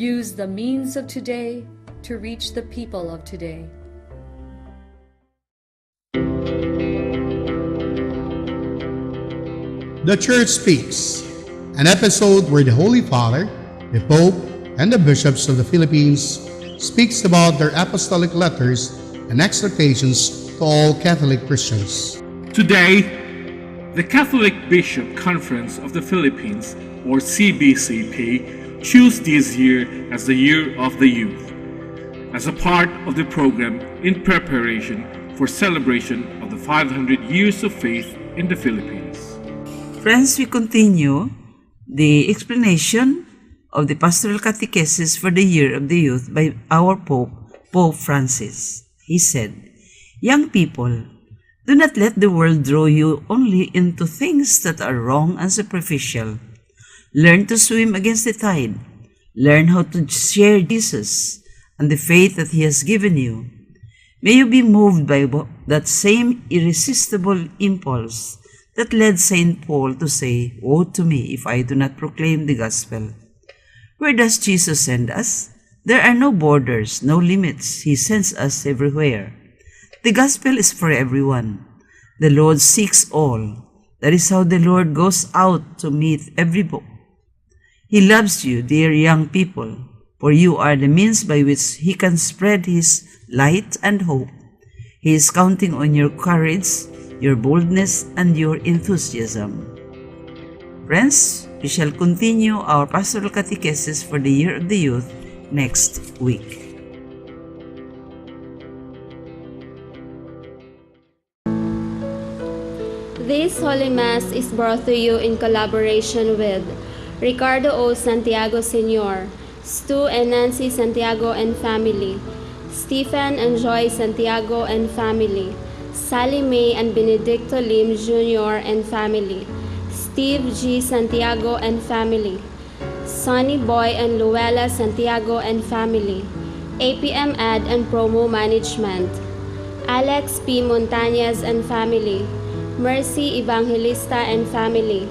Use the means of today to reach the people of today. The Church Speaks, an episode where the Holy Father, the Pope, and the bishops of the Philippines speaks about their apostolic letters and exhortations to all Catholic Christians. Today, the Catholic Bishop Conference of the Philippines, or CBCP, chose this year as the Year of the Youth, as a part of the program in preparation for celebration of the 500 years of faith in the Philippines. Friends, we continue the explanation of the Pastoral Catechesis for the Year of the Youth by our Pope, Pope Francis. He said, "Young people, do not let the world draw you only into things that are wrong and superficial. Learn to swim against the tide. Learn how to share Jesus and the faith that He has given you. May you be moved by that same irresistible impulse that led St. Paul to say, 'Woe to me if I do not proclaim the gospel.' Where does Jesus send us? There are no borders, no limits. He sends us everywhere. The gospel is for everyone. The Lord seeks all. That is how the Lord goes out to meet everyone. He loves you, dear young people, for you are the means by which He can spread His light and hope. He is counting on your courage, your boldness, and your enthusiasm." Friends, we shall continue our Pastoral Catechesis for the Year of the Youth next week. This Holy Mass is brought to you in collaboration with Ricardo O. Santiago Sr., Stu and Nancy Santiago and family, Stephen and Joy Santiago and family, Sally Mae and Benedicto Lim Jr. and family, Steve G. Santiago and family, Sonny Boy and Luella Santiago and family, APM Ad and Promo Management, Alex P. Montañez and family, Mercy Evangelista and family,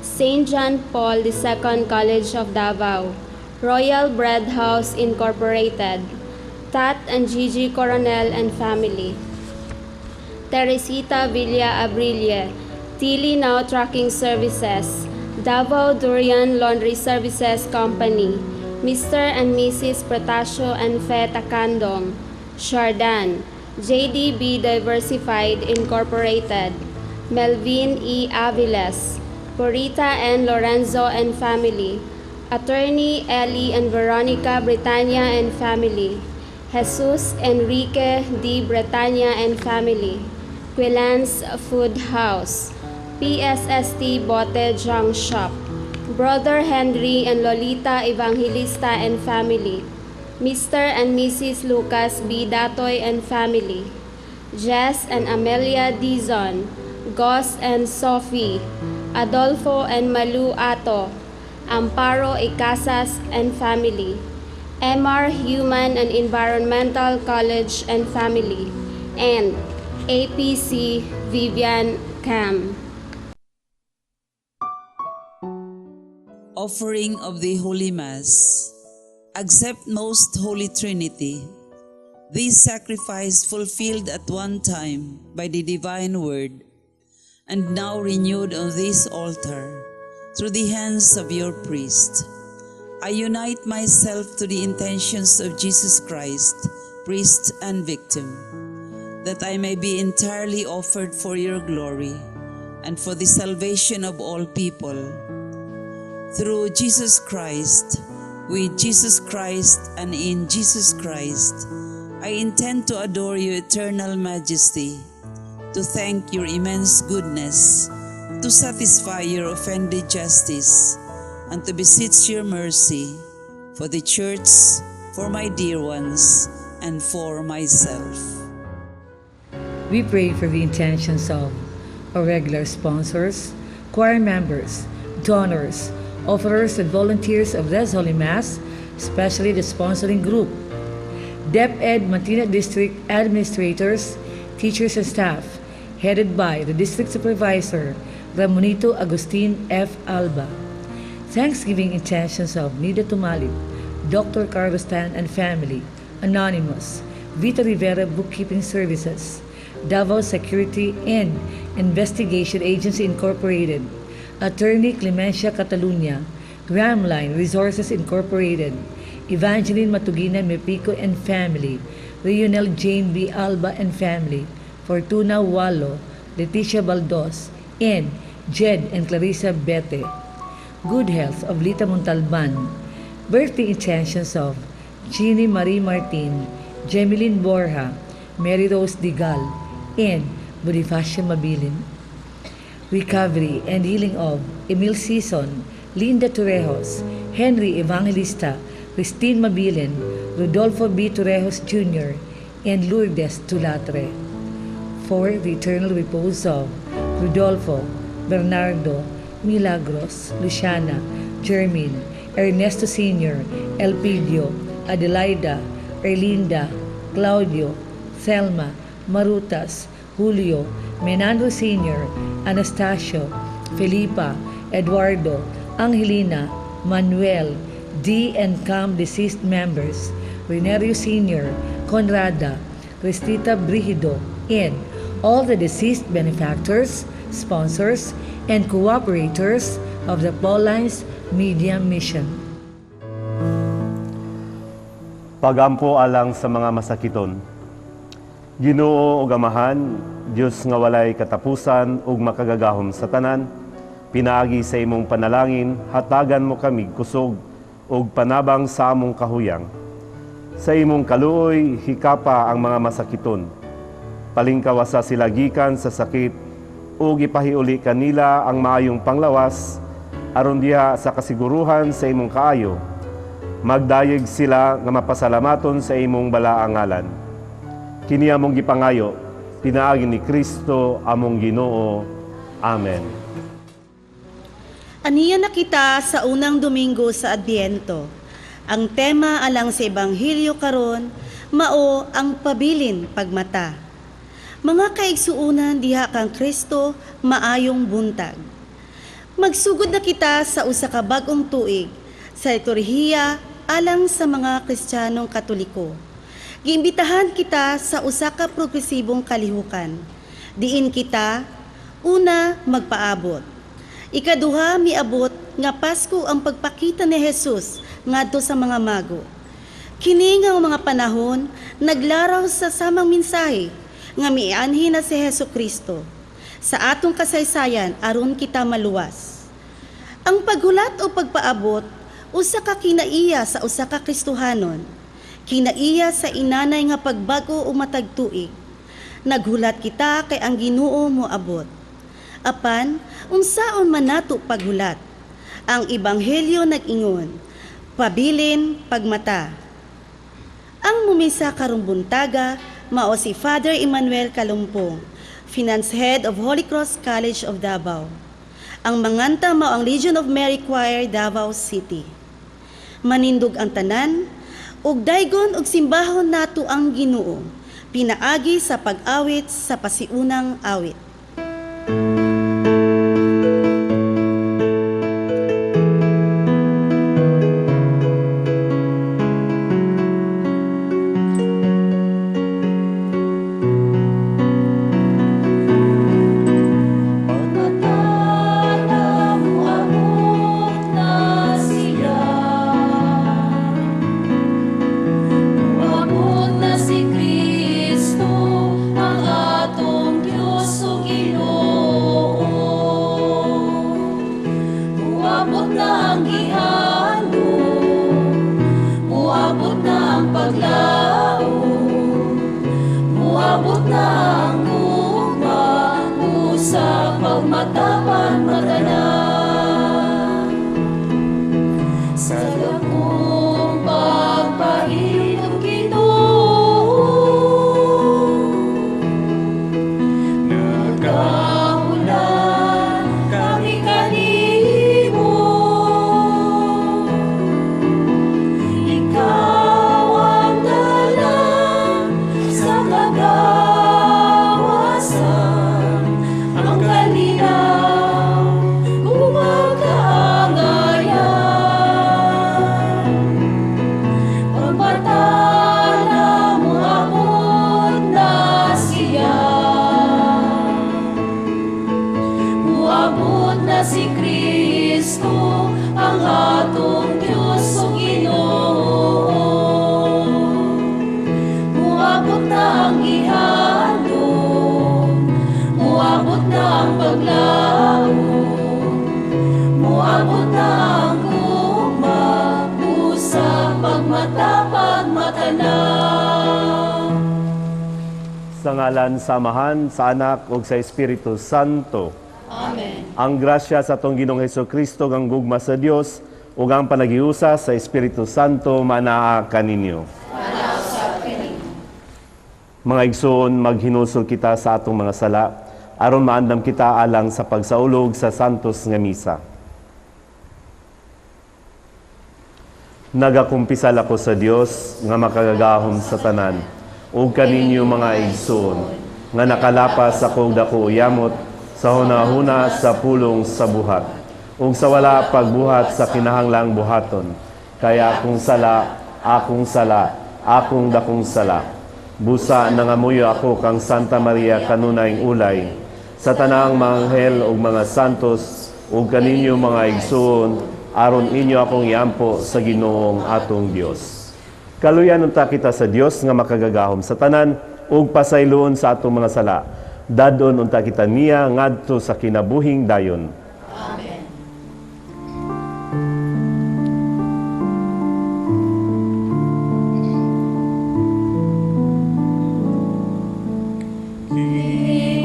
St. John Paul II College of Davao, Royal Bread House Incorporated, Tat and Gigi Coronel and family, Teresita Villa Abrille, Tilly Now Trucking Services, Davao Durian Laundry Services Company, Mr. and Mrs. Protasio and Fe Takandong, Shardan, JDB Diversified Incorporated, Melvin E. Aviles, Purita and Lorenzo and family, Attorney Ellie and Veronica Bretania and family, Jesus Enrique D. Bretania and family, Quilans Food House, PSST Bote Junk Shop, Brother Henry and Lolita Evangelista and family, Mr. and Mrs. Lucas B. Datoy and family, Jess and Amelia Dizon, Goss and Sophie, Adolfo and Malu Ato, Amparo Icasas and family, MR Human and Environmental College and family, and APC Vivian Cam. Offering of the Holy Mass. Accept Most Holy Trinity. This sacrifice fulfilled at one time by the divine word, and now renewed on this altar through the hands of your priest. I unite myself to the intentions of Jesus Christ, priest and victim, that I may be entirely offered for your glory and for the salvation of all people. Through Jesus Christ, with Jesus Christ, and in Jesus Christ, I intend to adore your eternal majesty, to thank your immense goodness, to satisfy your offended justice, and to beseech your mercy for the Church, for my dear ones, and for myself. We pray for the intentions of our regular sponsors, choir members, donors, offerers and volunteers of this Holy Mass, especially the sponsoring group, DepEd Mantina District administrators, teachers and staff, headed by the District Supervisor, Ramonito Agustin F. Alba. Thanksgiving intentions of Nida Tumalip, Dr. Carlos Tan and family, Anonymous, Vita Rivera Bookkeeping Services, Davao Security and Investigation Agency Incorporated, Attorney Clemencia Catalunya, Gramline Resources Incorporated, Evangeline Matugina Mepico and family, Leonel Jane B. Alba and family, Fortuna Walo, Leticia Baldos, and Jed and Clarissa Bete. Good health of Lita Montalban. Birthday intentions of Jeannie Marie Martin, Jemeline Borja, Mary Rose Digal, and Bonifacio Mabilin. Recovery and healing of Emil Sison, Linda Torrejos, Henry Evangelista, Christine Mabilin, Rodolfo B. Torrejos Jr., and Lourdes Tulatre. For the eternal repose of Rodolfo, Bernardo, Milagros, Luciana, Jermin, Ernesto Sr., Elpidio, Adelaida, Erlinda, Claudio, Thelma, Marutas, Julio, Menando Sr., Anastasio, Felipa, Eduardo, Angelina, Manuel, D and Cam deceased members, Renerio Sr., Conrada, Cristita Brigido, and all the deceased benefactors, sponsors, and cooperators of the Paulines Media Mission. Pagampo alang sa mga masakiton. Ginoo ug Amahan, Dios nga walay katapusan ug makagagahom sa tanan, pinaagi sa imong panalangin, hatagan mo kami kusog ug panabang sa among kahuyang. Sa imong kaluoy, hikapa ang mga masakiton. Palingkawasa sila gikan sa sakit ug ipahiuli kanila ang maayong panglawas aron diha sa kasiguruhan sa imong kaayo. Magdayeg sila nga mapasalamaton sa imong balaang ngalan. Kini among gipangayo, pinaagi ni Kristo among Ginoo. Amen. Aniya na kita sa unang Domingo sa Adbiento. Ang tema alang sa Ebanghelyo karon mao ang pabilin pagmata. Mga kaigsuunan diha kang Kristo maayong buntag. Magsugod na kita sa usa ka bag-ong tuig sa liturhiya alang sa mga Kristiyanong Katoliko. Giimbitahan kita sa usa ka progresibong kalihukan. Diin kita una magpaabot. Ikaduha miabot nga Pasko ang pagpakita ni Jesus ngadto sa mga mago. Kini nga mga panahon naglaraw sa samang mensahe nga mianhi na si Hesukristo sa atong kasaysayan aron kita maluwas. Ang paghulat o pagpaabot usa ka kinaiya sa usa ka Kristohanon. Kinaiya sa inanay nga pagbago o matag tuig. Naghulat kita kay ang Ginoo moabot. Apan unsaon man nato paghulat? Ang Ebanghelyo nag-ingon, pabilin pagmata. Ang mumisa karong buntaga mao si Father Emmanuel Kalumpong, Finance Head of Holy Cross College of Davao. Ang manganta mao ang Legion of Mary Choir, Davao City. Manindog ang tanan, ug daygon ug simbahon nato ang Ginoo, pinaagi sa pag-awit sa pasiunang awit. Ang kalinaw si Kristo ang atong Diyos o Ginoo. Muabot na ang ihalong, muabot na ang paglaom, muabot na ang gugma, usa pagmata na. Sa ngalan samahan, sa Anak ug sa Espiritu Santo. Amen. Ang grasya sa atong Ginoong Hesukristo, ang gugma sa Dios ug ang panagiusa sa Espiritu Santo manaa kaninyo. Mga igsoon, maghinusol kita sa atong mga sala aron maandam kita alang sa pagsaulog sa santos nga misa. Nagakumpisal ako sa Dios nga makagagahom sa tanan ug kaninyo mga igsoon nga nakalapas ako dako yamot sa hunahuna sa pulong sa buhat ug sa wala pagbuhat sa kinahanglang buhaton kaya akong sala akong dakong sala busa nangamuyo ako kang Santa Maria kanunayng ulay sa tanang mga anghel ug mga santos ug kaninyo mga igsoon aron inyo akong iampo sa Ginoong atong Dios. Kaluyan unta kita sa Dios nga makagagahom sa tanan ug pasayloon sa atong mga sala. Dadon unta kita niya ngadto sa kinabuhing dayon. Amen.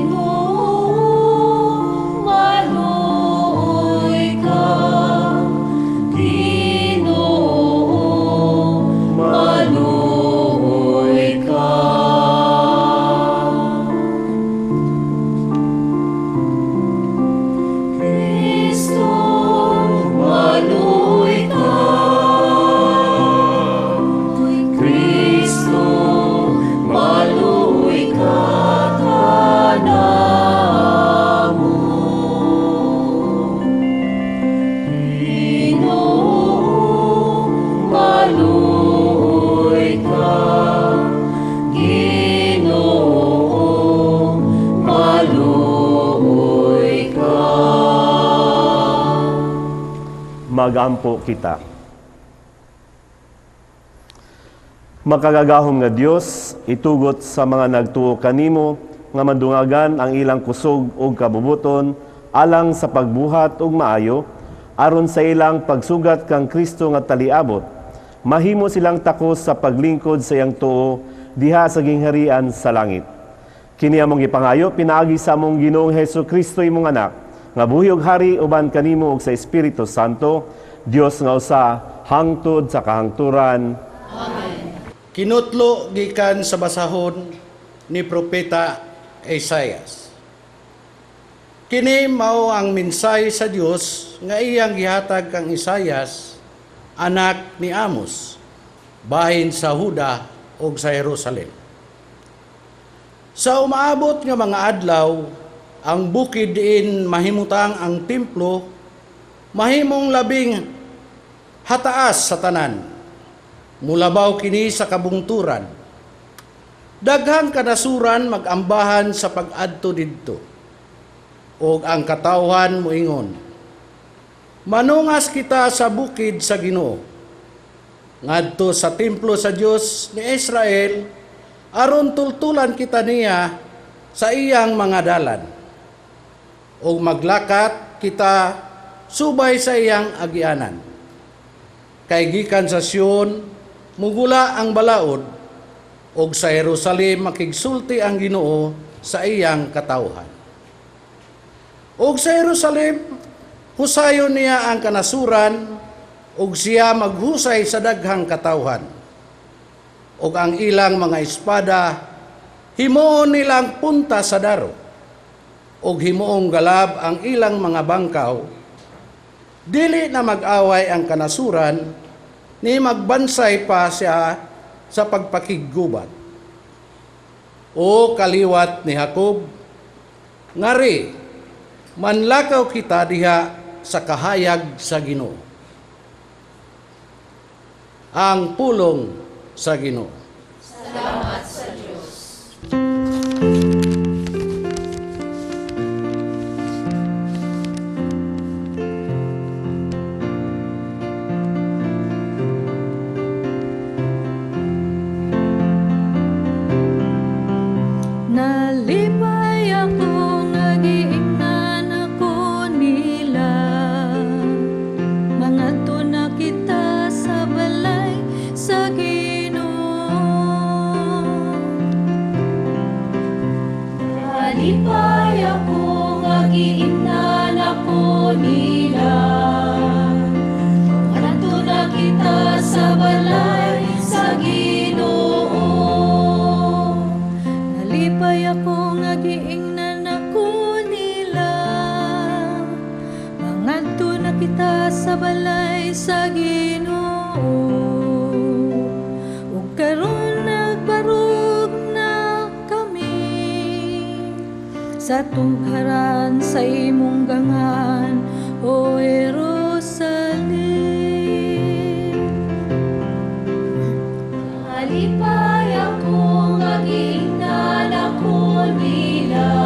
Ginoo, maluoy ka. Ginoo, maluoy ka. Kristo, maluoy ka. Kristo, maluoy ka kanamo. Ginoo, maluoy ka. Ginoo, maluoy ka. Magampo kita. Makagagahom nga Dios, itugot sa mga nagtuo kanimo nga madungagan ang ilang kusog ug kabubuton alang sa pagbuhat ug maayo aron sa ilang pagsugat kang Kristo nga taliabot. Mahimo silang takos sa paglingkod sa iyang tuo diha sa gingharian sa langit. Kini among ipangayo pinaagi sa among Ginoong Hesukristo imong anak nga buhi ug hari uban kanimo ug sa Espiritu Santo, Dios nga usa hangtod sa kahangturan. Kinutlo gikan sa basahon ni Propeta Isaias. Kini mao ang mensahe sa Dios nga iyang gihatag kang Isaias, anak ni Amos, bahin sa Huda ug sa Jerusalem. Sa umaabot nga mga adlaw, ang bukid diin mahimutang ang templo, mahimong labing hataas sa tanan. Mulabaw kini sa kabungturan. Daghang kanasuran mag-ambahan sa pag-adto didto. Og ang katawhan moingon, manungas kita sa bukid sa Ginoo, ngadto sa templo sa Dios ni Israel, aron tultulan kita niya sa iyang mga dalan. Og maglakat kita subay sa iyang agianan. Kay gikan sa Sion, mugula ang balaod, og sa Jerusalem makigsulti ang Ginoo sa iyang katawhan. Og sa Jerusalem, husayon niya ang kanasuran, og siya maghusay sa daghang katawhan. Og ang ilang mga espada, himuon nilang punta sa daro, og himuong galab ang ilang mga bangkaw. Dili na mag-away ang kanasuran, ni magbansay pa siya sa pagpakiggubat. O kaliwat ni Jacob, ngari, manlakaw kita diha sa kahayag sa Ginoo. Ang pulong sa Ginoo. Salamat sa Diyos. sa balay sa Ginoo. Ug karon nagbarog na kami sa tungharan sa imong gangan, O Jerusalem. Alipay ako magingnan ako nila.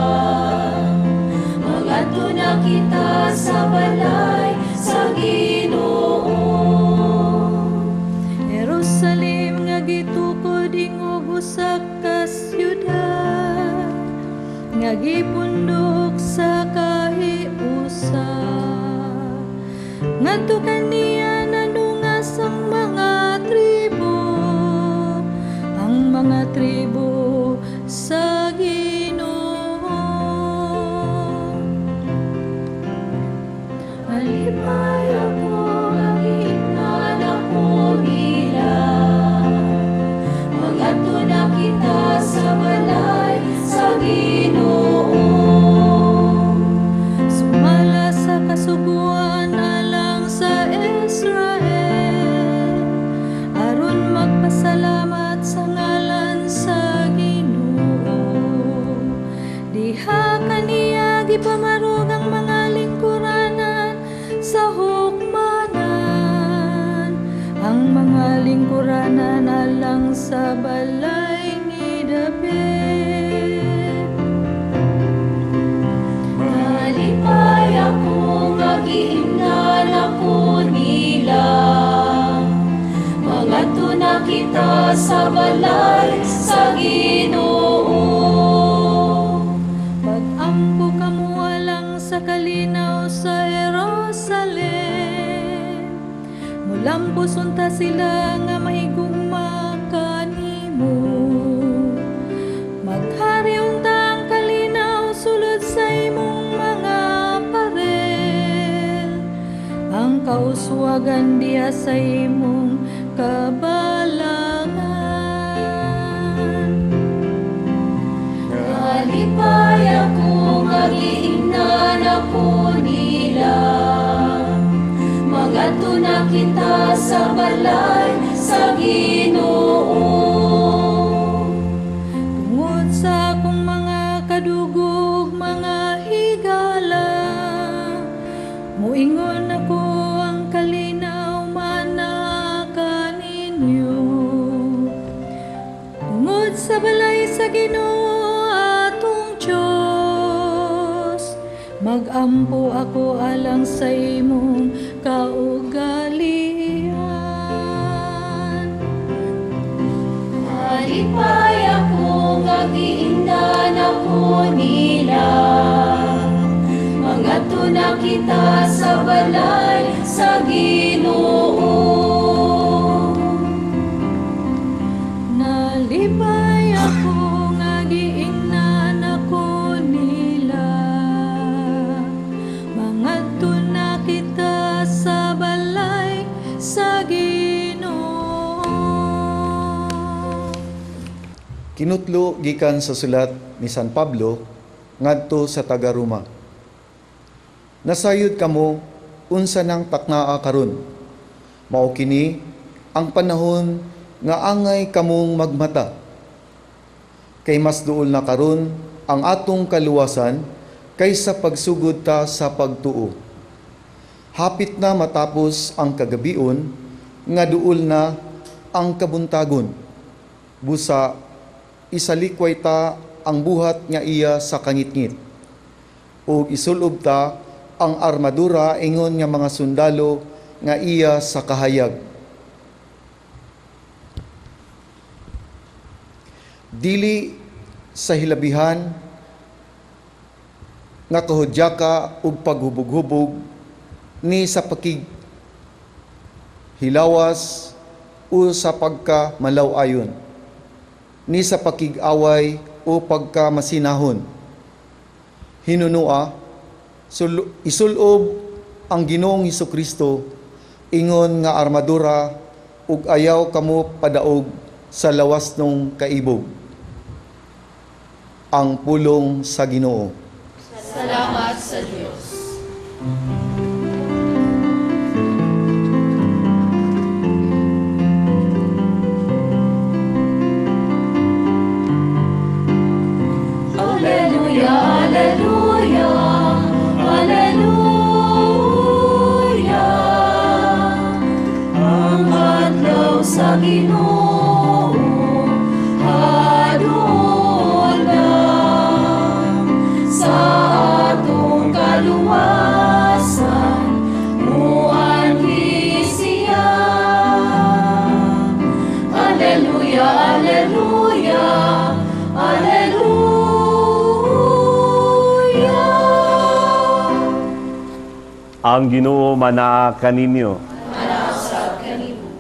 Magadto na kita sa balay sa Ginoo. Jerusalem nga gitukod ingog usa ka syudad, nga gipundok sa kahiusa. Ngadto kaniya nanungas ang mga tribo, ang mga tribo sa Ginoo. Alipay ako magingnan ako nila. Magadto na kita sa balay sa Ginoo. Sumala sa kasuguan alang sa Israel, aron magpasalamat sa ngalan sa Ginoo. Diha kaniya gipamarog ang mga lingkuranan sa hukmanan, ang mga lingkuranan alang sa balay ni David. Alipay ako magingnan ako nila. Magadto na kita sa balay sa Ginoo. Pag-ampo kamo alang sa kalinaw sa Jerusalem, mulampos unta sila nga mahigugma kanimo. Maghari unta ang kalinaw sulod sa imong mga parel, ang kauswagan diya sa imong kabalangan. Alipay ako magingnan ako nila. Magadto na kita sa balay sa Ginoo. Tungod sa akong mga kadugog, mga higala, muingon ako ang kalinaw mana kaninyo. Tungod sa balay sa Ginoo atong Diyos, magampo ako alang sa imong kaugalian. Alipay ako magingnan ako nila. Magadto na kita sa balay sa Ginoo. Nalipay ako nga giingnan ako nila. Mangadto na kita sa balay sa Ginoo. Kinutlo gikan sa sulat ni San Pablo ngadto sa taga-Roma. Nasayod kamo unsa nang taknaa karon. Mao kini ang panahon nga angay kamong magmata. Kay mas duol na karon ang atong kaluwasan kaysa pagsugod ta sa pagtuo. Hapit na matapos ang kagabion nga duol na ang kabuntagon. Busa isalikway ta ang buhat nga iya sa kangitngit. O isulob ta ang armadura ingon nga mga sundalo nga iya sa kahayag. Dili sa hilabihan nga kahudyaka ug paghubog-hubog ni sa pakig hilawas o sa pagka malaw-ayon, ni sa pakig-away o pagka masinahon. Hinunua, isulob ang Ginoong Hesukristo ingon nga armadura ug ayaw kamo padaog sa lawas nung kaibog. Ang pulong sa Ginoo. Salamat sa Diyos. Ang Ginoo manaa kaninyo.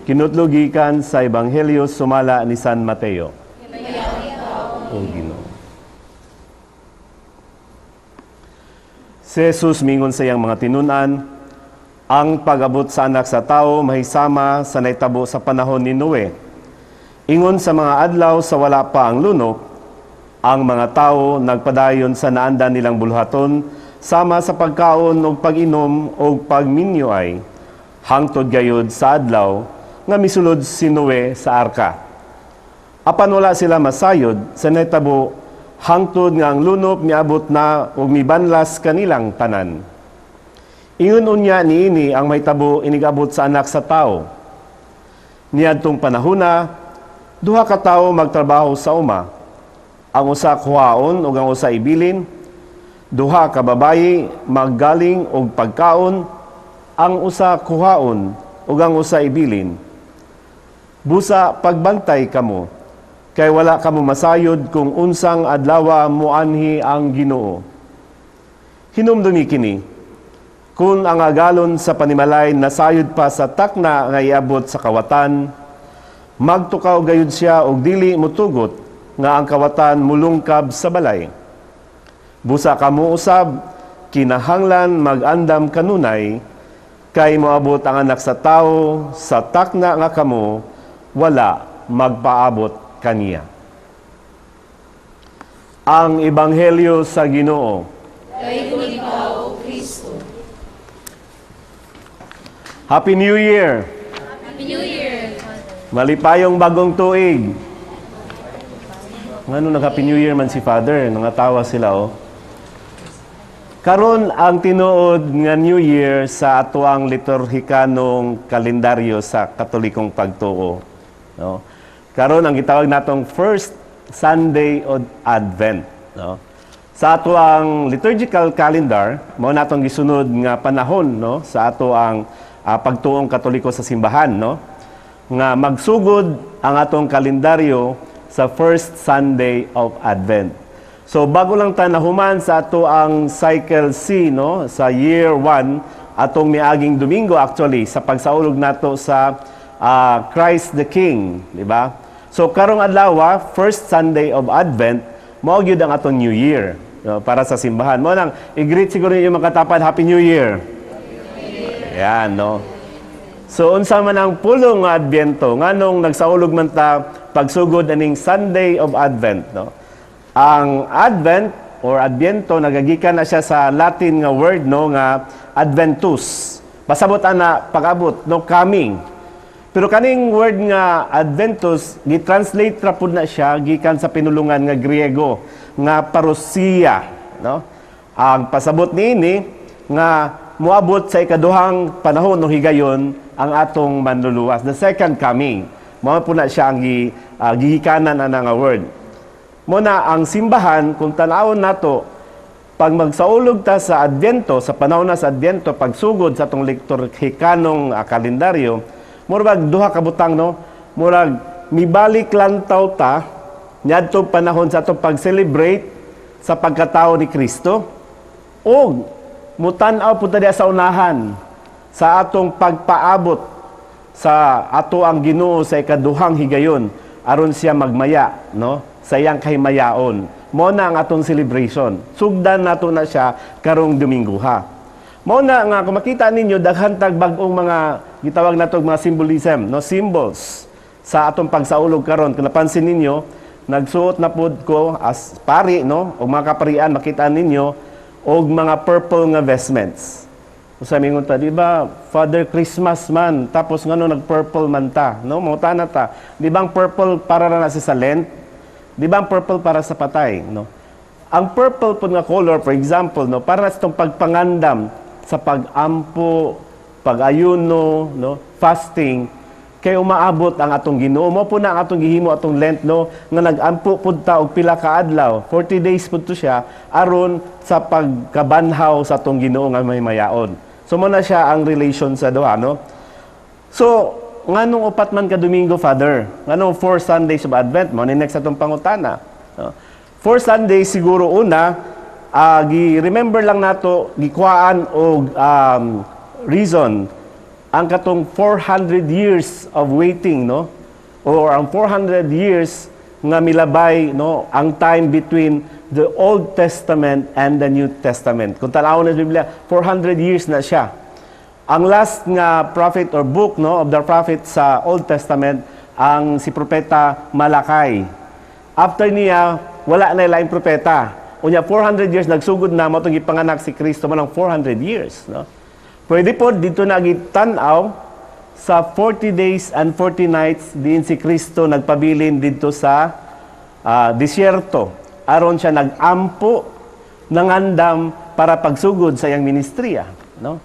Kinutlo gikan sa Ebanghelyo sumala ni San Mateo. O Ginoo. Si Jesus mingon sa iyang mga tinunan, ang pag-abot sa anak sa tao mahisama sa naitabo sa panahon ni Noe. Ingon sa mga adlaw sa wala pa ang lunok, ang mga tao nagpadayon sa naanda nilang bulhaton sama sa pagkaon o pag-inom o pagminyoay, hangtod gayod sa adlaw nga misulod si Noe sa arka. Apan wala sila masayod sa naitabo hangtod nga ang lunop miabot na ug mibanlas kanilang tanan. Ingon unya niini ang mahitabo inigabot sa anak sa tao. Niadtong panahona, duha ka tawo magtrabaho sa uma. Ang usa kuhaon ug ang usa ibilin. Duha ka babayi maggaling og pagkaon, ang usa kuhaon ug ang usa ibilin. Busa pagbantay kamo, kay wala kamo masayod kung unsang adlaw moanhi ang Ginoo. Hinumdumi kini, kung ang agalon sa panimalay nasayod pa sa takna nga iabot sa kawatan, magtukaw gayud siya og dili motugot nga ang kawatan mulungkab sa balay. Busa kamo usab, kinahanglan mag-andam kanunay, kay moabot ang anak sa tao sa takna nga kamo, wala magpaabot kaniya. Ang Ebanghelyo sa Ginoo. Kay ikaw, O Kristo. Happy New Year! Happy New Year! Malipayong bagong tuig! Ngano nag-Happy New Year man si Father? Nangatawa sila, oh. Karon ang tinuod nga New Year sa atuang liturhikanong kalendaryo sa Katolikong pagtuo. No? Karon ang gitawag natong First Sunday of Advent. No? Sa atuang liturgical calendar, mao natong gisunod nga panahon, no, sa atuang pagtuong Katoliko sa simbahan, no, nga magsugod ang atong kalendaryo sa First Sunday of Advent. So bago lang ta nahuman sa ato ang cycle C, no, sa year 1, atong miaging Domingo actually sa pagsaulog nato sa Christ the King, di ba? So karong adlaw, first Sunday of Advent, mao gyud ang atong New Year, no, para sa simbahan. Mo nang i-greet siguro yung makatapan, Happy New Year. Yan, no. So unsa man ang pulong nga Adbyento, nganong nagsaulog man ta pagsugod aning Sunday of Advent, no. Ang Advent or Adbyento nagagikan na siya sa Latin nga word, no, nga Adventus. Pasabot ana pag-abot, no, coming. Pero kaning word nga Adventus gi-translate ra pud na siya gikan sa pinulungan nga Griego nga parousia, no. Ang pasabot niini nga moabot sa ikaduhang panahon no higayon ang atong manluluwas, the second coming. Mao po na siya ang gihikanan ana nga word. Muna ang simbahan, kung tanawon nato, pag magsaulog ta sa Adbyento, sa panahon na sa Adbyento, pagsugod sa itong liturhikanong kalendaryo, murag duha ka butang, no? Murag mibalik lang taw ta, niadtong panahon sa itong pag-celebrate sa pagkatao ni Kristo, o mutanaw po ta diya sa unahan, sa atong pagpaabot sa ato ang Ginoo sa ikaduhang higayon, aron siya magmaya, no? Sa iyang kahimayaon. Mo na ang atong celebration. Sugdan nato na siya karong Domingo ha. Mo na nga kung makita ninyo daghan tag bag-ong mga gitawag natong mga symbolism, no, symbols sa atong pagsaulog karon. Kung napansin ninyo, nagsuot na pud ko as pari, no, o mga kaparian, makita ninyo og mga purple nga vestments. Usa mingon ta, di ba, Father Christmas man, tapos ngano nag-purple man ta, no? Mauta na ta. Di ba ang purple para na sa Lent? Di ba ang purple para sa patay, no? Ang purple po nga color, for example, no, para sa itong pagpangandam sa pag-ampo, pag-ayuno, no, fasting, kay umaabot ang atong Ginoo. Mo po na ang atong gihimo atong Lent, no, nga nag-ampo pud ta og pila ka adlaw, 40 days pud to siya aron sa pagkabanhaw sa atong Ginoo nga mahimayaon. So mo na siya ang relation sa duha, no? So nganong upat man ka Domingo, Father? Nganong 4 Sundays of Advent? Mo ni next atong pangutana. No? 4 Sundays siguro una, gi-remember lang nato, gikuhaan og reason ang katong 400 years of waiting, no? Or ang 400 years nga milabay, no, ang time between the Old Testament and the New Testament. Kung tanawon sa Biblia, 400 years na siya. Ang last nga prophet or book, no, of the prophet sa Old Testament, ang si propeta Malakay. After niya, wala na ilaing propeta. Unya 400 years nagsugod na mo itong ipanganak si Kristo man ng 400 years, no? Pwede po dito nagitanaw sa 40 days and 40 nights din si Kristo nagpabilin dito sa disyerto. Aron siya nagampo ng andam para pagsugod sa iyang ministriya, no?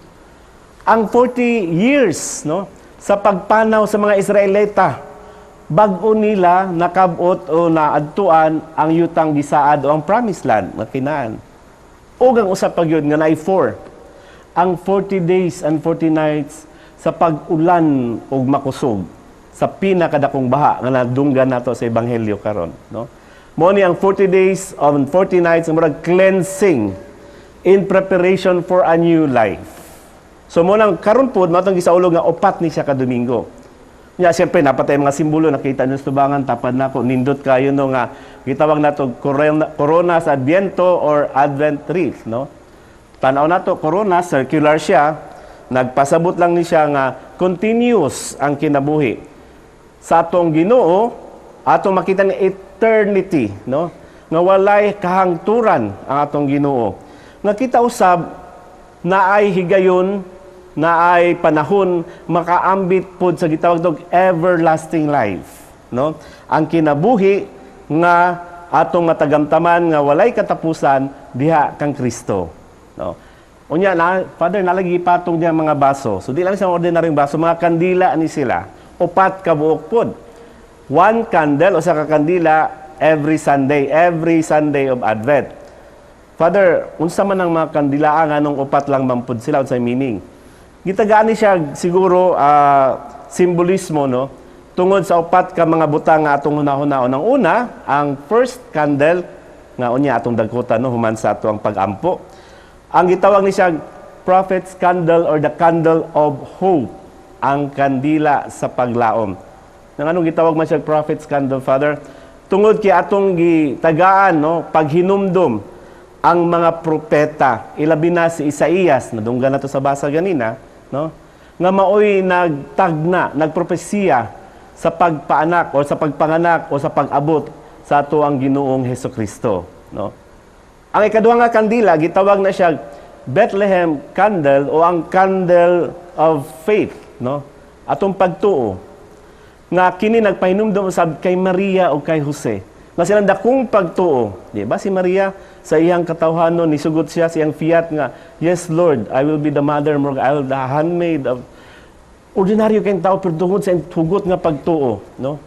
Ang 40 years, no, sa pagpanaw sa mga Israelita, bag-o nila nakabot o naadtuan ang yutang gisaad o ang promised land na Kinaan. Og ang usap pa gyud nga naay 4. Ang 40 days and 40 nights sa pag-ulan og makusog sa pinakadakong baha nga nadunggan nato sa ebanghelyo karon, no? Mao ni ang 40 days and 40 nights murag cleansing in preparation for a new life. So mo nang karon pod matong gisaulog nga upat ni siya ka Domingo. Nya siyempre napatay mga simbolo nakita niyo sa tubangan tapad nako nindot kayo no nga gitawag nato corona sa Adviento or Advent wreath, no? Tanaw nato corona circular siya, nagpasabot lang ni siya nga continuous ang kinabuhi. Sa atong Ginoo atong makita ni eternity, no? Nga walay kahangturan ang atong Ginoo. Nga kita usab na ay higayon na ay panahon makaambit pod sa gitawag dog everlasting life, no? Ang kinabuhi nga atong matagamtaman nga walay katapusan diha kang Kristo, no? Unya na Father nalagi patong diha mga baso. So di lang sa ordinaryong baso, mga kandila ni sila. Upat ka buok pod. One candle o sa kandila every Sunday of Advent. Father, unsa man ang mga kandilaan nganong upat lang mampud sila unsay meaning? Gitagaan ni siya siguro simbolismo, no? Tungod sa upat ka mga butang nga atong hunahon-hunahon. Ang una, ang first candle nga unya atong dagkutan, no, human sa ato ang pag-ampo. Ang gitawag ni siya prophet's candle or the candle of hope, ang kandila sa paglaom. Nang anong gitawag man siya prophet's candle, Father? Tungod kay atong gitagaan, no, paghinumdom ang mga propeta, ilabi na si Isaías, nadunggan nato sa basa ganina, no? Nga maoy nagtagna, nagpropesiya sa pagpaanak o sa pagpanganak o sa pag-abot sa ato ang Ginoong Hesukristo, no? Ang ikaduha nga kandila gitawag na siya Bethlehem candle o ang candle of faith, no? Atong pagtuo. Nga kini nagpahinumdom usab kay Maria o kay Jose. Nga silang dakong pagtuo, di ba? Si Maria sa iyang katawhanon nisugot siya sa iyang fiat nga, yes Lord, I will be the mother, I will be the handmaid of ordinaryo kayong tao pero tungod sa tugot nga pagtuo, no?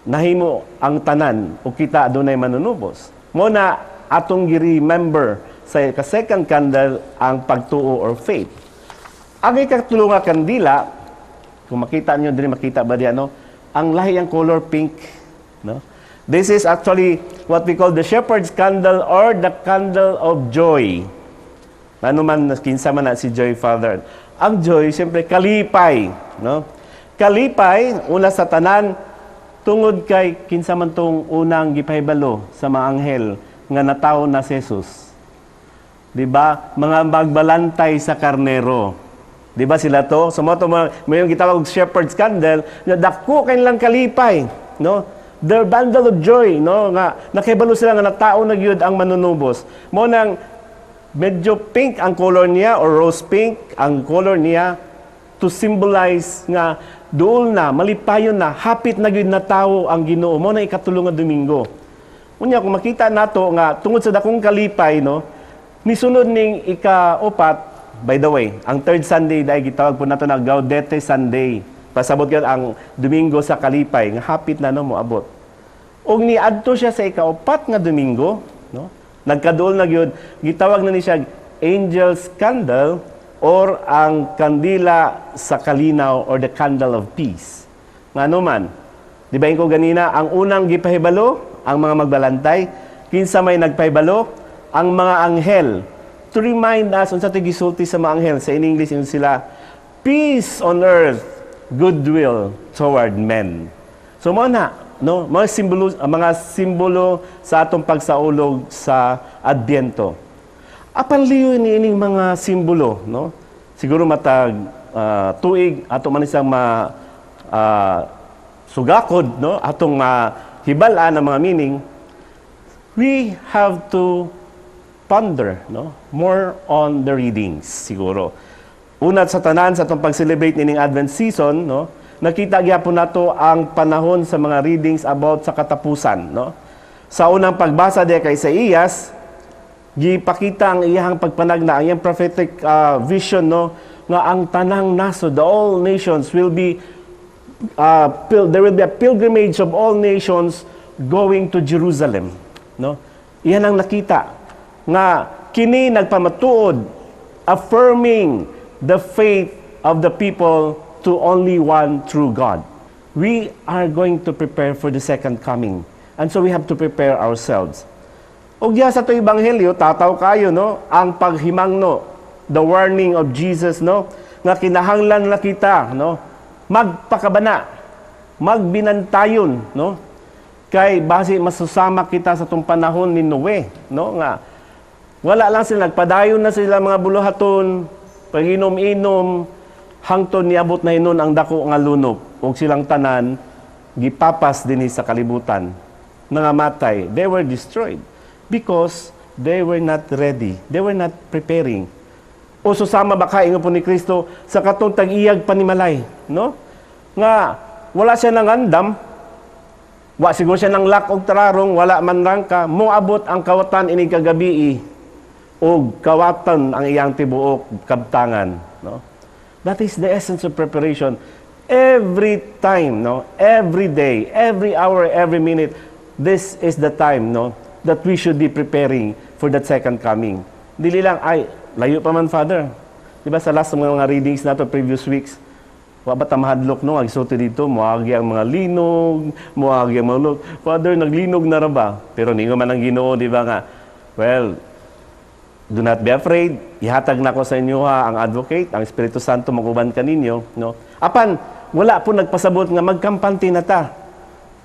Nahimo ang tanan o kita adunay manunubos. Mo na atong gi-remember sa second candle ang pagtuo or faith. Ang ikatulo nga kandila, kung makita niyo diri makita ba diyan, no? Ang lahi ang color pink, no? This is actually what we call the shepherd's candle or the candle of joy. Ano man kinsa man na si Joy, Father. Ang joy siyempre kalipay, no? Kalipay una sa tanan tungod kay kinsa man tong unang gipahibalo sa mga anghel nga natawo na si Jesus. 'Di ba? Mga magbalantay sa karnero. 'Di ba sila to? So mo yung gitawag shepherd's candle, na dako kay lang kalipay, no? Their bundle of joy, no? Nga nakahibalo sila nga natawo na gyud ang manunubos. Mo nang medyo pink ang color niya or rose pink ang color niya to symbolize nga dool na malipayon na hapit na gyud na tawo ang Ginoo. Mo na ikatulo nga Domingo. Unya kung makita nato nga tungod sa dakong kalipay, no, nisunod ning ika-upat, by the way, ang third Sunday dahil gitawag po nato na Gaudete Sunday. Pasabot gyud ang Domingo sa kalipay nga hapit na no moabot. Og niadto siya sa ika-upat nga Domingo, no? Nagkaduol na gyud gitawag na ni siya Angel's Candle or ang kandila sa kalinaw or the candle of peace. Ngano man, di ba ko ganina ang unang gipahibalo ang mga magbalantay, kinsa may nagpahibalo ang mga anghel to remind us unsa tay gisulti sa mga anghel sa in English yun sila, peace on earth, goodwill toward men. So mo na, no, mga simbolo sa atong pagsaulog sa Adbyento. Apan liyo niining mga simbolo, no? Siguro matag tuig ato man isang sugakod, no? Atong hibal-an ang mga meaning. We have to ponder, no? More on the readings siguro. Unat sa tanan sa atong pag-celebrate nining Advent season, no? Nakita gyapon nato ang panahon sa mga readings about sa katapusan, no? Sa unang pagbasa diha kay Isaías, gipakita ang iyang pagpanagna, ang iyang prophetic vision, no, nga ang tanang naso, the all nations will be there will be a pilgrimage of all nations going to Jerusalem, no? Iyan ang nakita nga kini nagpamatuod, affirming the faith of the people to only one true God. We are going to prepare for the second coming. And so we have to prepare ourselves. Og diya sa to ebanghelyo, tataw kayo, no, ang paghimangno, the warning of Jesus, no, nga kinahanglan na kita, no, magpakabana, magbinantayon, no, kay base masusama kita sa tong panahon ni Noe, no, nga wala lang sila, nagpadayon na sila mga buluhaton, pag-inom-inom, hangtod niabot na hinon ang dako nga lunop, ug silang tanan gipapas dinhi sa kalibutan, nangamatay, they were destroyed because they were not ready, they were not preparing. O susama ba kaingon po ni Kristo sa katong tag-iyag panimalay, no? Nga wala siya nang andam, wa siguro siya nang lak og tararong, wala man rangka, moabot ang kawatan ini kagabi og kawatan ang iyang tibuok kabtangan, no? That is the essence of preparation. Every time, no, every day, every hour, every minute, this is the time, no, that we should be preparing for that second coming. Dili lang, ay, layo pa man, Father. Diba sa last mga readings nato previous weeks, wa ba ta mahadlok, no, agsulti dito, muagi ang mga linog, muagi ang mga log. Father, naglinog na ra ba? Pero ningo man ang Ginoo, di ba nga, well, do not be afraid. Ihatag na ko sa inyo ang advocate, ang Espiritu Santo maguban kaninyo, no. Apan wala po nagpasabot nga magkampante na ta.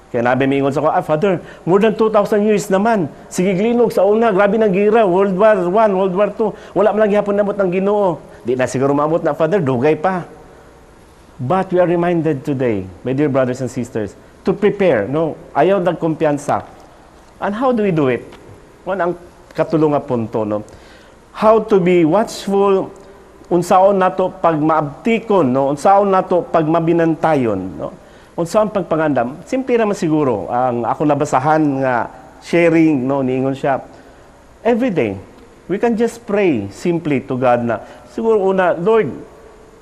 Kaya nabi miingon sa ko, Father, more than 2,000 years naman. Sige glinog sa una, grabe ng gira, World War I, World War II. Wala man lang gihapon nabot ng Ginoo. Di na siguro maabot na, Father, dugay pa. But we are reminded today, my dear brothers and sisters, to prepare, no. Ayaw nagkumpiyansa. And how do we do it? Ang katulungan punto, no. How to be watchful, unsaon nato pag maabtikon, no, unsaon nato pag mabinantayon, no, unsaon pagpangandam. Simple naman siguro ang ako nabasahan nga sharing, no, niingon siya. Every day we can just pray simply to God na siguro una, Lord,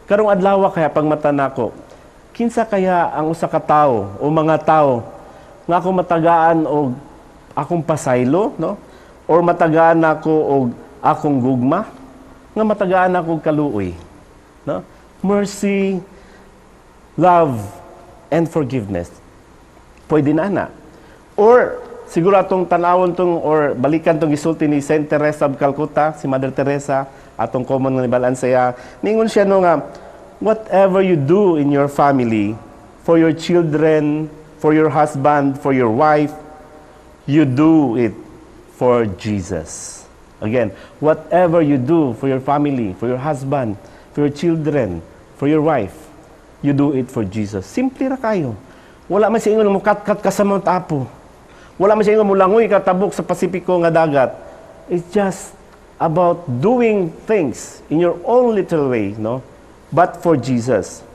karong adlaw kaya pag mata nako, kinsa kaya ang usa ka tawo o mga tawo nga ako matagaan og akong pasaylo, no, or matagaan nako og akong gugma, nga matagaan akong kaluoy, no? Mercy, love, and forgiveness. Pwede na. Or siguro atong tanawon tong or balikan tong gisulti ni Saint Teresa of Calcutta, si Mother Teresa, atong common nga nibalaan saya. Ningon siya no nga, whatever you do in your family, for your children, for your husband, for your wife, you do it for Jesus. Again, whatever you do for your family, for your husband, for your children, for your wife, you do it for Jesus. Simple ra kayo. Wala man siya ingon mo kat-kat ka sa Mount Apo. Wala man siya ingon mo langoy ka tabok sa Pasipiko nga dagat. It's just about doing things in your own little way, no? But for Jesus.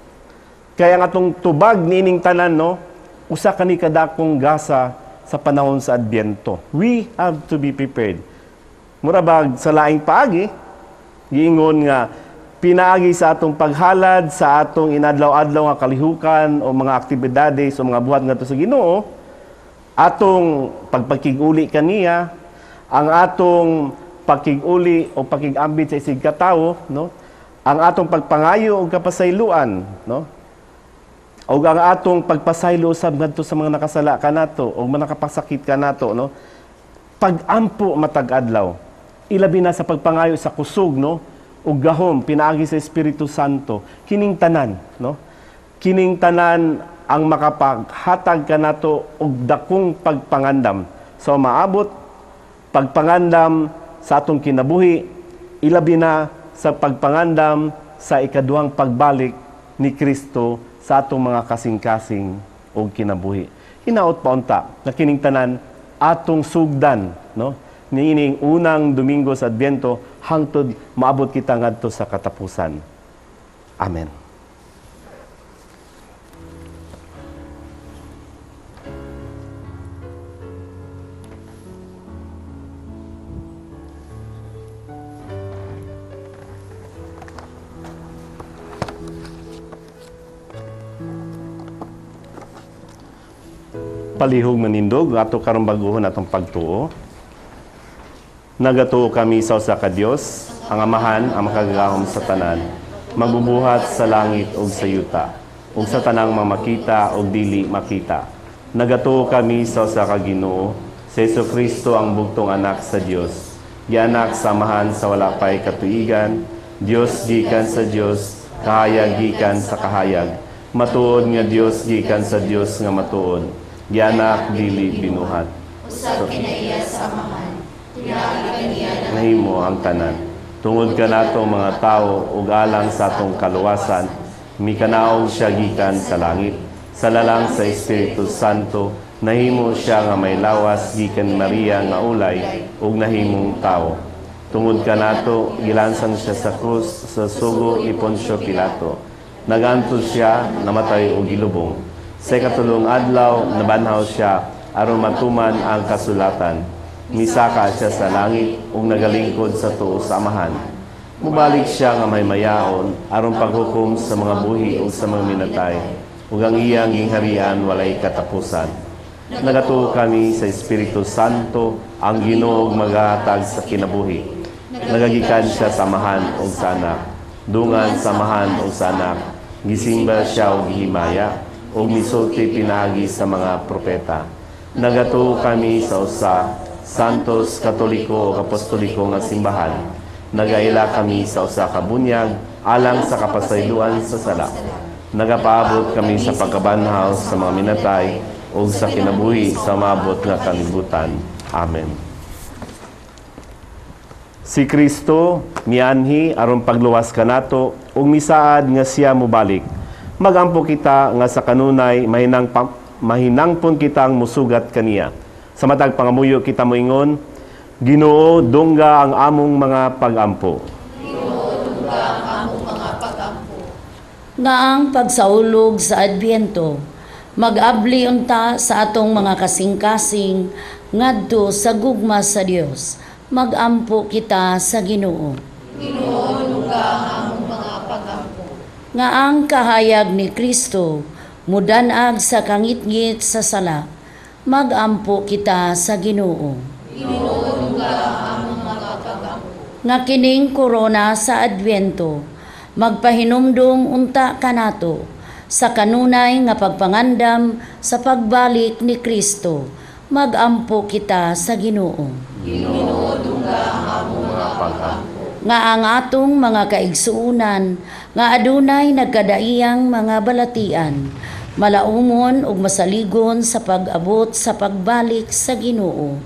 Kaya nga atong tubag niining tanan, no? Usa kani kadakong gasa sa panahon sa Adbyento. We have to be prepared. Murabag sa laing paagi, giingon nga pinaagi sa atong paghalad sa atong inadlaw-adlaw nga kalihukan o mga aktibidades o mga buhat ngadto sa Ginoo, atong pagpakig-uli kaniya, ang atong pakig-uli o pakig-ambit sa isig katawo, no? Ang atong pagpangayo o kapasayloan, no? O ang atong pagpasaylo usab ngadto sa mga nakasala kanato o mga nakapasakit kanato, no? Pag-ampo matag adlaw. ilabi na sa pagpangayo sa kusog, no? Ug gahom pinaagi sa Espiritu Santo, kining tanan, no? Kining tanan ang makapaghatag kanato og dakong pagpangandam. So maabot pagpangandam sa atong kinabuhi, ilabi na sa pagpangandam sa ikaduhang pagbalik ni Kristo sa atong mga kasing-kasing og kinabuhi. Hinaot pa unta na kining tanan atong sugdan, no? Niining unang Domingo sa Adbyento hangtod maabot kita ngadto sa katapusan. Amen. Palihog manindog ato karong baguhon atong pagtuo. Nagatuo kami sa usa ka Dios, ang Amahan, ang makagagahom sa tanan, magbubuhat sa langit ug sa yuta, ug sa tanang mamakita ug dili makita. Nagatuo kami sa usa ka Ginoo, sa Jesucristo ang bugtong anak sa Dios, gianak sa Amahan sa wala pay katuigan, Dios gikan sa Dios, kahayag gikan sa kahayag, matuod nga Dios gikan sa Dios nga matuod. Gianak dili binuhat. Usab kinaiya sa Amahan, tinaagi kaniya Nahimo ang tanan. Tungod ka nato mga tao ug alang sa atong kaluwasan, mikanaog siya gikan sa langit. Sa lalang sa Espiritu Santo, nahimo siya nga may lawas gikan Maria nga ulay ug nahimong tao. Tungod ka nato, gilansang siya sa krus sa sugo ni Poncio Pilato. Nagantod siya, namatay ug gilubong. Sa katulong adlaw, nabanhaw siya, aron matuman ang kasulatan. Misaka siya sa langit, ug nagalingkod sa tuo sa Amahan. Mubalik siya nga may mayaon, aron paghukom sa mga buhi ug sa mga minatay, ug ang iyang gingharian walay katapusan. Nagatuo kami sa Espiritu Santo, ang Ginoo ug maghatag sa kinabuhi. Nagagikan siya sa Amahan ug sa Anak, dungan sa Amahan ug sa Anak, gisimba siya ug gihimaya, ug misulti pinaagi sa mga propeta. Nagatuo kami sa usa, santos, katoliko ug apostoliko nga simbahan. Nagaila kami sa usa ka bunyag alang sa kapasayloan sa sala. Nagapaabot kami sa pagkabanhaw sa mga minatay ug sa kinabuhi sa maabot nga kalibutan. Amen. Si Kristo mianhi aron pagluwas kanato ug misaad nga siya mobalik. Magampo kita nga sa kanunay mahinangpon kitang musugat kaniya. Sa matag pangamuyo kita moingon, Ginoo dungga ang among mga pagampo. Ginoo dungga ang among mga pagampo. Nga ang pagsaulog sa Adbyento, mag-abli unta sa atong mga kasing-kasing ngadto sa gugma sa Dios. Magampo kita sa Ginoo. Ginoo dungga ang among mga pagampo. Nga ang kahayag ni Kristo mudanag sa kangitngit sa sala, magampo kita sa Ginoo. Ginoo dungga ang among mga pagampo. Nga kining korona sa Adbyento, magpahinumdum unta kanato sa kanunay nga pagpangandam sa pagbalik ni Kristo, magampo kita sa Ginoo. Ginoo dungga ang among mga pagampo. Nga ang atong mga kaigsuunan, nga adunay nagkadaiyang mga balatian, malaumon ug masaligon sa pag-abot sa pagbalik sa Ginoo,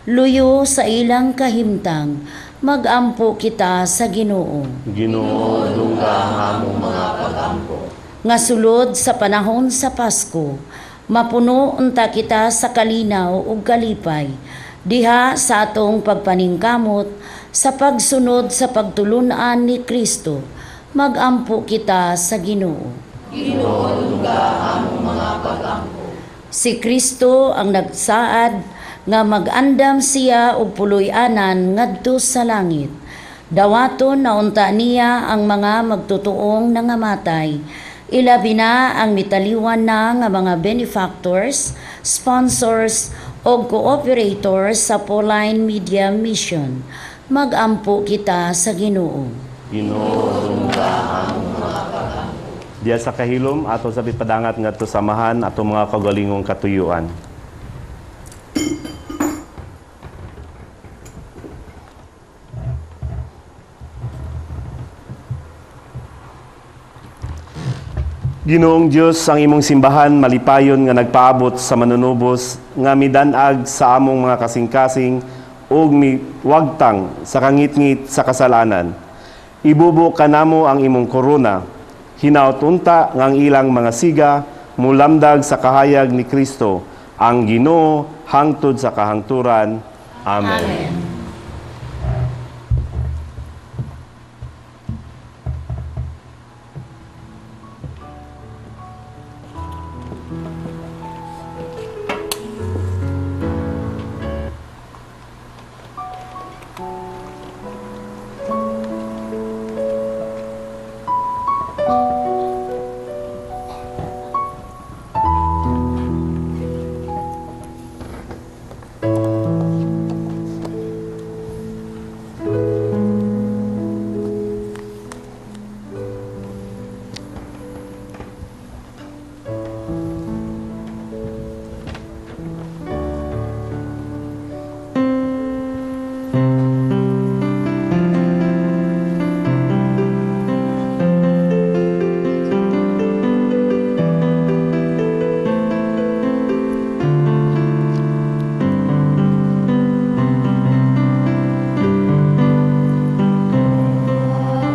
luyo sa ilang kahimtang, magampo kita sa Ginoo. Ginoo dungga ang among mga pagampo. Nga sulod sa panahon sa Pasko, mapuno unta kita sa kalinaw ug kalipay, diha sa atong pagpaningkamot sa pagsunod sa pagtulunan ni Kristo, magampo kita sa Ginoo. Ginoo dungga ang among mga pagampo. Si Kristo ang nagsaad nga mag-andam siya og puloy-anan ngadto sa langit. Dawaton na unta niya ang mga magtutuong nangamatay, ilabi na ang mitaliwan na nga mga benefactors, sponsors o cooperators sa Pauline Media Mission. Magampo kita sa Ginoo. Ginoo dungga ang mga pagampo. Diya sa kahilom ato sa pipadangat ngadto samahan ato mga kagalingong katuyuan. Ginoong Diyos, ang imong simbahan malipayon nga nagpaabot sa manunubos nga midanag sa among mga kasing-kasing ug miwagtang sa kangit-ngit sa kasalanan. Ibubo kanamo ang imong korona, hinaut-unta nga ang ilang mga siga mulamdag sa kahayag ni Kristo, ang Ginoo hangtod sa kahangturan. Amen.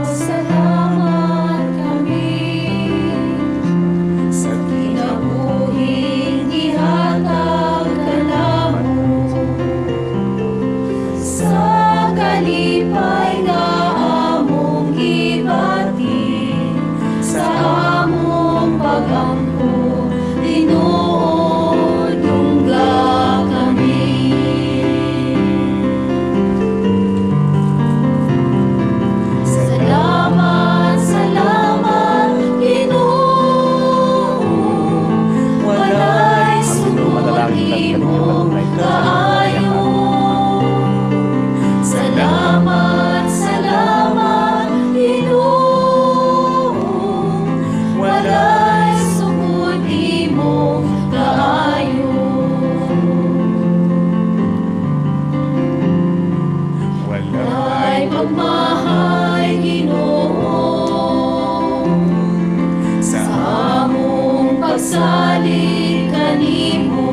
Salamat kami sa kinabuhing ihatag ka namo, sa kalipay nga among gibati, sa among pagampo, Ginoo, dungga kami. Salamat, salamat, Ginoo. Walay sumod imong kaayo. Salamat, salamat, Ginoo. Walay sumod imong kaayo. Walay pagmahay, Ginoo, sa among pagsalig kanimo.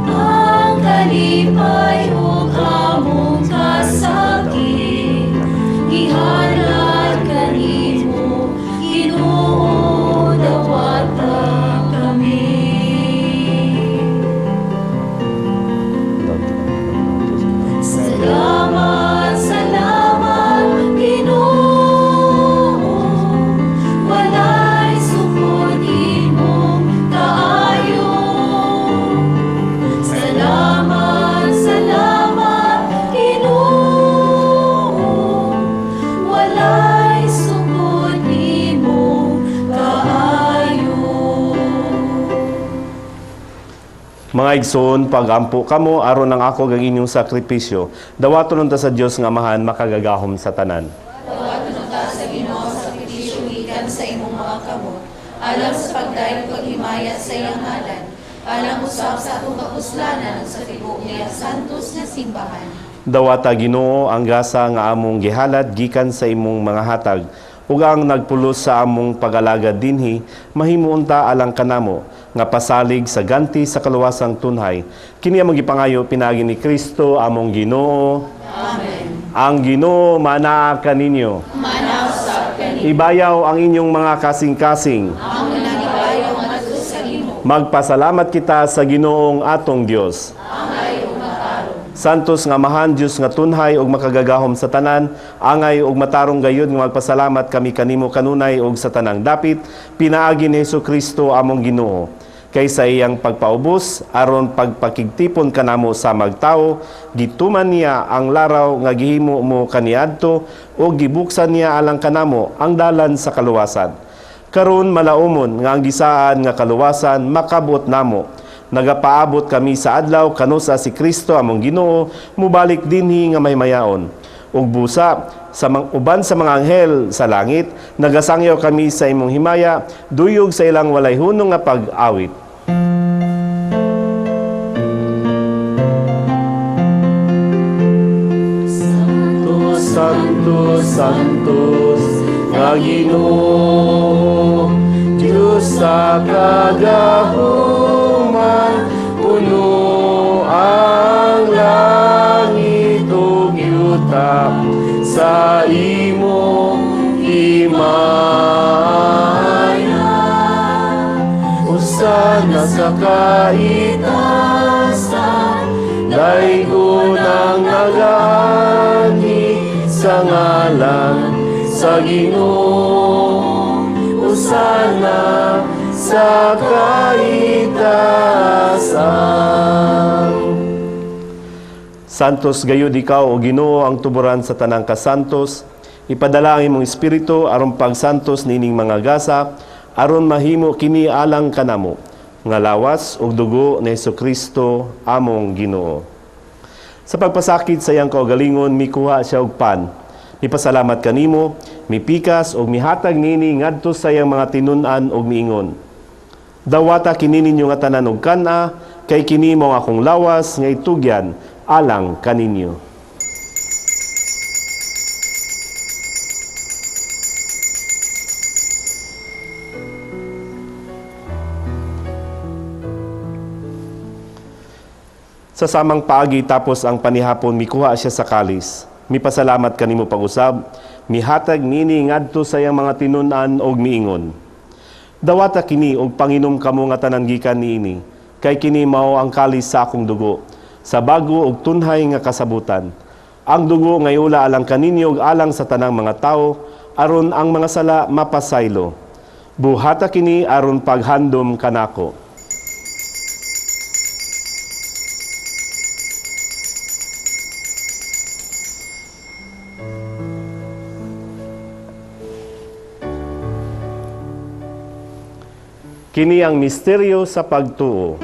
Ang kalipay ug among kasakit, gihalad kanimo, Ginoo, dawata kami. Salamat, salamat, Ginoo. Walay sukod imong kaayo. Salamat, salamat, Ginoo. Walay sukod imong kaayo. Mga igsoon, pagampo kamo aron ang ako ang inyong sakripisyo. Dawaton unta sa Dios nga Amahan makagagahom sa tanan. Dawaton ta sa Ginoo sa sakripisyo gikan sa imong mga kamot, alang sa pagdayeg paghimaya sa iyang ngalan, alang usab sa atong kapuslanan ug sa tibuok niya santos nga simbahan. Dawata Ginoo ang gasa nga among gihalad gikan sa imong mga hatag ug ang nagpulos sa among pag-alagad dinhi mahimuunta alang kanamo nga pasalig sa ganti sa kaluwasang tunhay. Kini among gipangayo pinaagi ni Kristo among Ginoo. Amen. Ang Ginoo manaa kaninyo. Manausap kanimo. Ibayaw ang inyong mga kasing-kasing. Ang nangibayaw ngadto sa limo. Magpasalamat kita sa Ginoong atong Dios. Angay ug matarong. Santos nga Amahan, Diyos nga tunhay ug makagagahom sa tanan, angay ug matarong gayud nga magpasalamat kami kanimo kanunay ug sa tanang dapit, pinaagi ni Hesukristo among Ginoo. Kay sa iyang pagpaubos, aron pagpakigtipon kanamo sa magtao, gituman niya ang laraw nga gihimo mo kaniadto o gibuksan niya alang kanamo ang dalan sa kaluwasan. Karon malaumon nga ang gisaan nga kaluwasan makabot namo. Nagapaabot kami sa adlaw kanusa si Kristo among Ginoo mubalik dinhi nga may mayaon. Ug busa sa uban sa mga anghel sa langit, nagasangyaw kami sa imong himaya, duyog sa ilang walay hunong nga pag-awit. Santos, Santos, nga Ginoo, Diyos sa kagahuman, puno ang langit ug yuta sa imong himaya. Usana sa kaitasan, daygon ang nagaani sa ngalan sa Ginoo. Usana sa kaitasan. Santos gayud ikaw o Ginoo ang tuburan sa tanang kasantos. Ipadala ang imong espiritu aron pagsantos nining mga gasa, aron mahimo kini alang kanamo nga lawas ug dugo ni Hesukristo among Ginoo. Sa pagpasakit sa iyang kaugalingon, mikuha siya og pan. Mipasalamat kanimo, mipikas ug mihatag nini ngadto sa iyang mga tinun-an ug miingon. Dawata kini ninyo nga tanan og kana, kay kini mo akong lawas nga itugyan alang kaninyo. Sa samang paagi tapos ang panihapon, mikuha siya sa kalis. Mipasalamat kanimo pag-usab, mihatag nini ngadto sa iyang mga tinun-an og miingon. Dawata kini og panginom kamo nga tanan gikan niini, kay kini mao ang kalis sa akong dugo, sa bago og tunhay nga kasabutan. Ang dugo nga iula alang kaninyo ug alang sa tanang mga tao, aron ang mga sala mapasaylo. Buhata kini aron paghandom kanako. Kini ang misteryo sa pagtuo.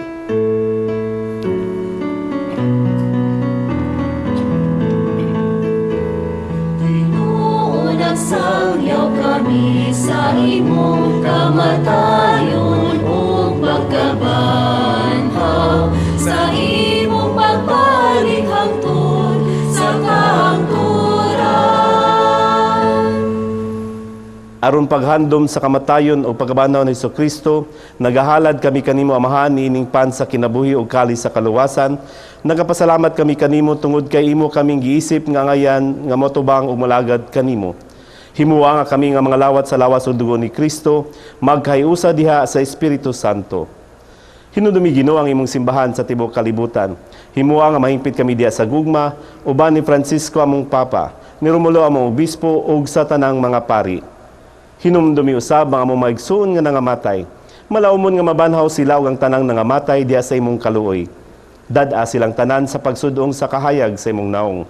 Ginoo, nagsangyaw kami sa imong kamatayon ug pagkabanhaw, sa imong pagbalik hangtod sa kahangturan. Aron paghandom sa kamatayon o pagkabanaw ni Hesukristo, nagahalad kami kanimo amahan niining pan sa kinabuhi o kalis sa kaluwasan. Nagapasalamat kami kanimo tungod kay imo kaming giisip nga ngayan nga motubang o malagad kanimo. Himuwa nga kami nga mga lawat sa lawas o dugo ni Kristo, magkayusa diha sa Espiritu Santo. Hinudumi Ginoo ang imong simbahan sa tibuok kalibutan. Himuwa nga mahingpit kami diha sa gugma, uban ni Francisco among Papa, ni Romulo among Obispo ug sa tanang mga pari. Hinumdumi usab ang among maigsuon nga nangamatay. Malaumon nga mabanhaw sila ug ang tanang nangamatay diha sa imong kaluoy. Dad-a silang tanan sa pagsudong sa kahayag sa imong naong.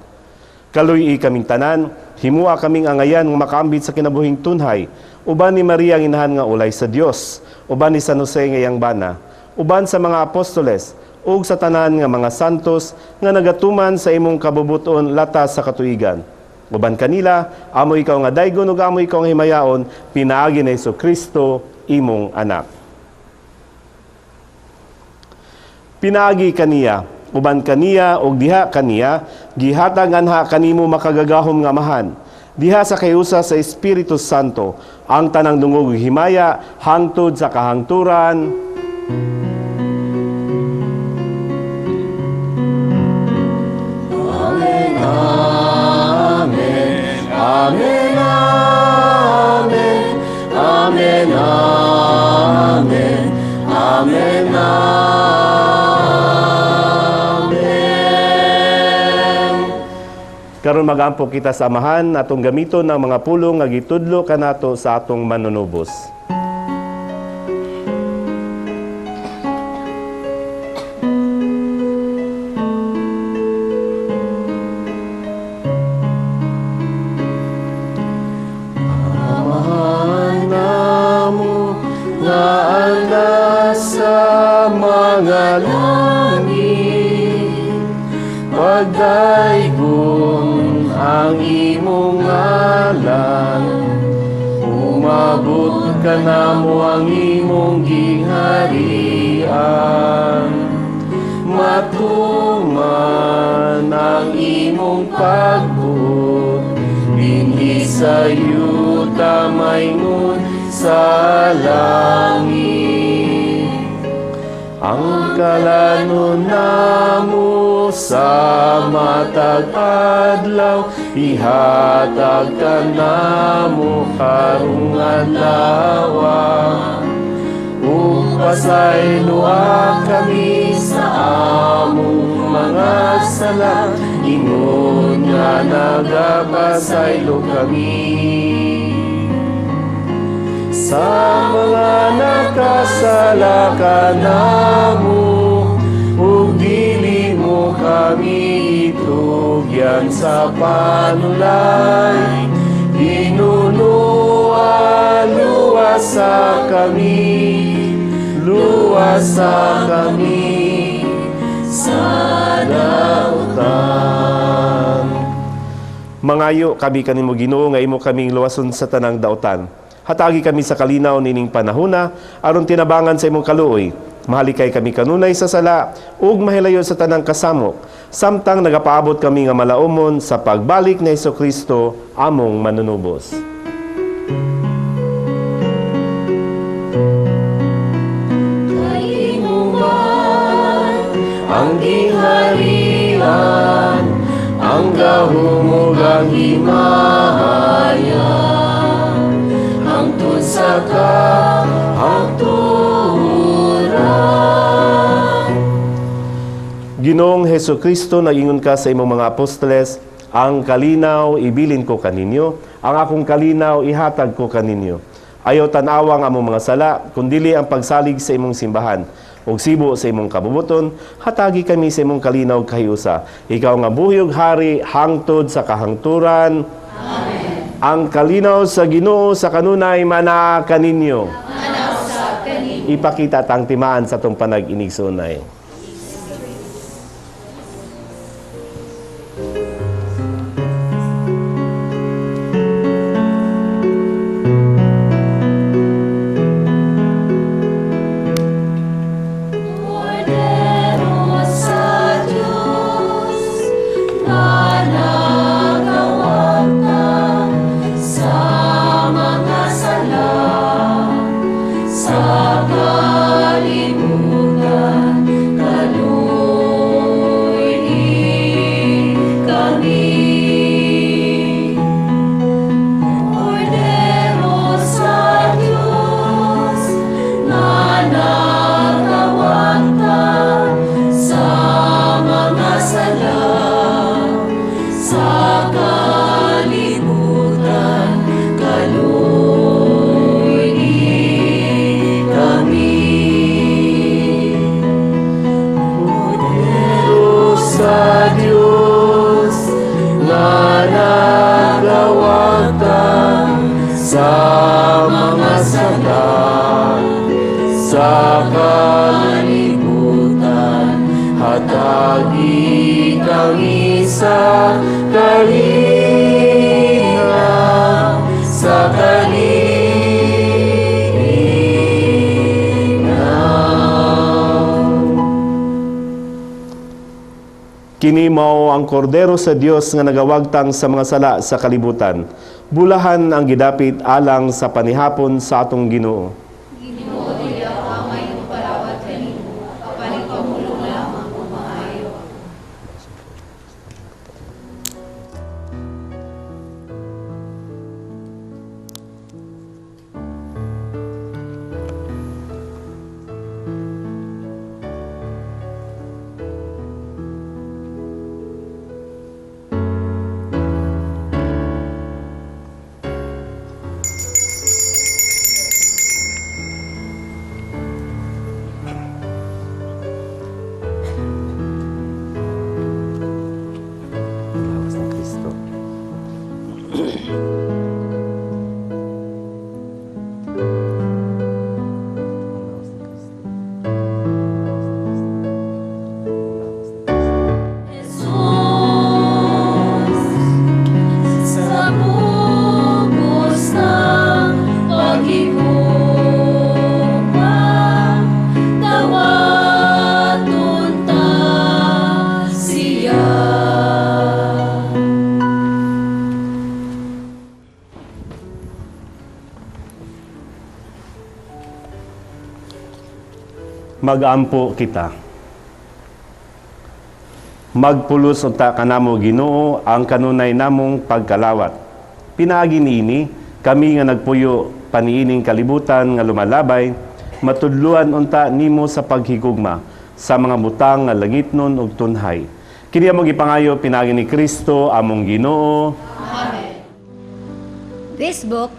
Kaluy kaming tanan, himua kaming angayan nga makaambit sa kinabuhing tunhay. Uban ni Maria ang inahan nga ulay sa Dios, uban ni San Jose nga iyang bana, uban sa mga apostoles, ug sa tanan nga mga santos nga nagatuman sa imong kabubuton latas sa katuigan. Uban kanila, amo ikaw nga daygon ug amo ikaw nga himayaon, pinaagi ni Hesukristo imong anak. Pinaagi kaniya, uban kaniya ug diha kaniya, gihatag anha kanimo makagagahom nga amahan. Diha sa kayusa sa Espiritu Santo, ang tanang dungog ug himaya hangtod sa kahangturan. Amen. Amen. Amen. Amen. Amen. Amen. Karon magampo kita sa amahan atong gamiton ng mga pulong nga gitudlo kanato sa atong manunubos. Amahan namo nga ana sa mga langit, pagdaygon ang imong ngalan, umabot ka namo ang imong gingharian, matuman ang imong pagbuot, dinhi sa yuta tamayngon sa langit. Ang kalanon namo sa matag adlaw, ihatag ka namo karong adlaw. Upasayloa kami sa among mga sala, ingon nga nagapasaylo kami. Sa mga nakasala ka namo, ug dili mo kami itugyan sa panulay. Dinunuan luwasa kami sa dautan. Mangayo kami kanimo Ginoo nga imo kaming luwason sa tanang dautan. Hatagi kami sa kalinaw nining panahona aron tinabangan sa imong kaluoy. Mahalikay kami kanunay sa sala ug mahilayo sa tanang kasamok. Samtang nagapaabot kami nga malaumon sa pagbalik ni Hesukristo among manunubos. Ang gingharian, ang gahumugang himahayan, hangtod sa kahangturan. Ginoong Hesukristo, nagingon ka sa imong mga apostoles, ang kalinaw ibilin ko kaninyo, ang akong kalinaw ihatag ko kaninyo. Ayaw tanawang among mga sala, kundili ang pagsalig sa imong simbahan. Ug sibo sa imong kabubuton, hatagi kami sa imong kalinaw kahiusa. Ikaw nga buhyog hari hangtod sa kahangturan. Amen. Ang kalinaw sa Ginoo sa kanunay mana kaninyo. Manawsab kaninyo. Ipakita tang timaan sa tong panag-inigsunay. Sa kalibutan, hatagi kami sa kalinaw, sa kalinaw. Kini mao ang kordero sa Dios nga nagawagtang sa mga sala sa kalibutan. Bulahan ang gidapit alang sa panihapon sa atong Ginoo. Mag-ampo kita. Magpulos unta kanamo Ginoo ang kanunay namong pagkalawat. Pinaagi niini kami nga nagpuyo paniining kalibutan nga lumalabay, matudluan unta nimo sa paghigugma sa mga butang nga langitnon ug tunhay. Kini among gipangayo pinaagi ni Kristo among Ginoo. This book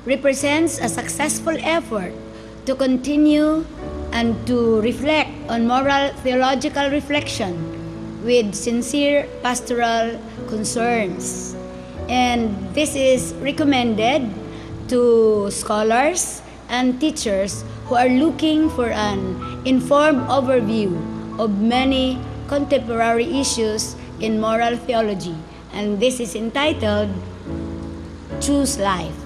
represents a successful effort to continue and to reflect on moral theological reflection with sincere pastoral concerns. And this is recommended to scholars and teachers who are looking for an informed overview of many contemporary issues in moral theology. And this is entitled Choose Life,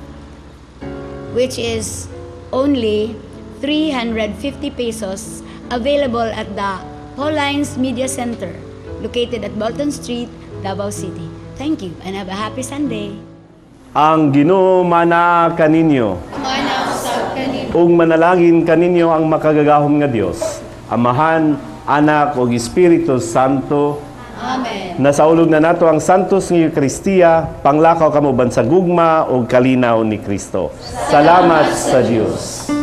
which is only 350 pesos, available at the Paulines Media Center, located at Bolton Street, Davao City. Thank you and have a happy Sunday. Ang Ginoo mana kaninyo. Ug manalangin kaninyo ang makagagahom nga Dios, Amahan, Anak ug Espiritu Santo. Amen. Nasaulog na nato ang Santos nga Eukaristiya, panglakaw kamo bansagugma ug kalinaw ni Kristo. Salamat sa Dios.